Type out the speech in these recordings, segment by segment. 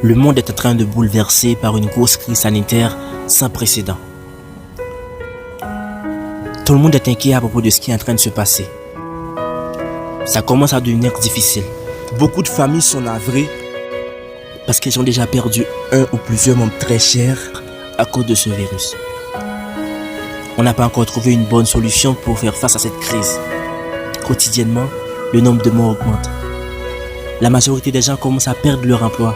Le monde est en train de bouleverser par une grosse crise sanitaire sans précédent. Tout le monde est inquiet à propos de ce qui est en train de se passer. Ça commence à devenir difficile. Beaucoup de familles sont navrées parce qu'elles ont déjà perdu un ou plusieurs membres très chers à cause de ce virus. On n'a pas encore trouvé une bonne solution pour faire face à cette crise. Quotidiennement, le nombre de morts augmente. La majorité des gens commencent à perdre leur emploi.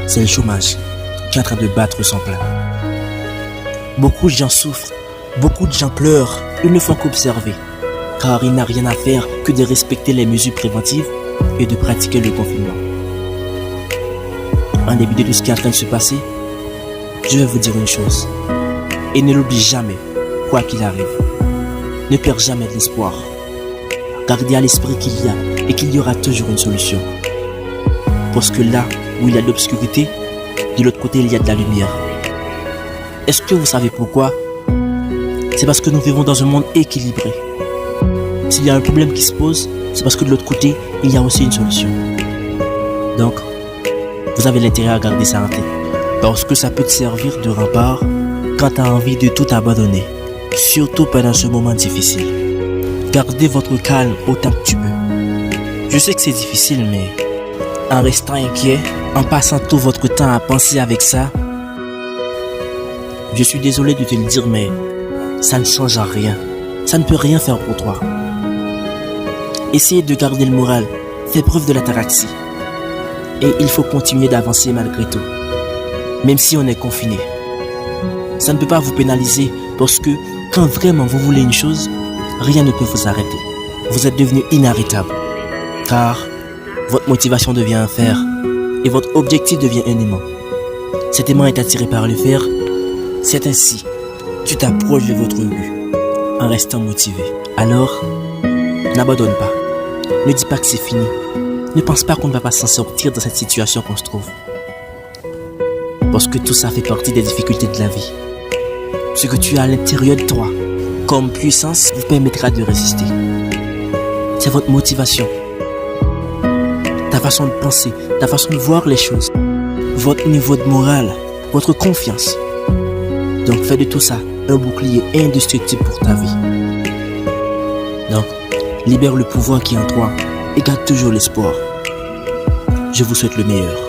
C'est le chômage qui est en train de battre son plein. Beaucoup de gens souffrent, beaucoup de gens pleurent, ils ne font qu'observer, car il n'a rien à faire que de respecter les mesures préventives et de pratiquer le confinement. En début de tout ce qui est en train de se passer, je vais vous dire une chose, et ne l'oublie jamais, quoi qu'il arrive. Ne perds jamais de l'espoir. Gardez à l'esprit qu'il y a et qu'il y aura toujours une solution. Parce que là où il y a de l'obscurité, de l'autre côté il y a de la lumière. Est-ce que vous savez pourquoi? C'est parce que nous vivons dans un monde équilibré. S'il y a un problème qui se pose, c'est parce que de l'autre côté, il y a aussi une solution. Donc, vous avez l'intérêt à garder ça en tête. Parce que ça peut te servir de rempart quand tu as envie de tout abandonner. Surtout pendant ce moment difficile. Gardez votre calme autant que tu peux. Je sais que c'est difficile, mais en restant inquiet, en passant tout votre temps à penser avec ça, je suis désolé de te le dire, mais ça ne change rien. Ça ne peut rien faire pour toi. Essayez de garder le moral. Fais preuve de l'ataraxie. Et il faut continuer d'avancer malgré tout. Même si on est confiné. Ça ne peut pas vous pénaliser parce que quand vraiment vous voulez une chose, rien ne peut vous arrêter. Vous êtes devenu inarrêtable. Car votre motivation devient un fer et votre objectif devient un aimant. Cet aimant est attiré par le fer. C'est ainsi, tu t'approches de votre but en restant motivé. Alors, n'abandonne pas. Ne dis pas que c'est fini. Ne pense pas qu'on ne va pas s'en sortir dans cette situation qu'on se trouve. Parce que tout ça fait partie des difficultés de la vie. Ce que tu as à l'intérieur de toi, comme puissance, vous permettra de résister. C'est votre motivation, ta façon de penser, ta façon de voir les choses, votre niveau de morale, votre confiance. Donc fais de tout ça un bouclier indestructible pour ta vie. Donc, libère le pouvoir qui est en toi et garde toujours l'espoir. Je vous souhaite le meilleur.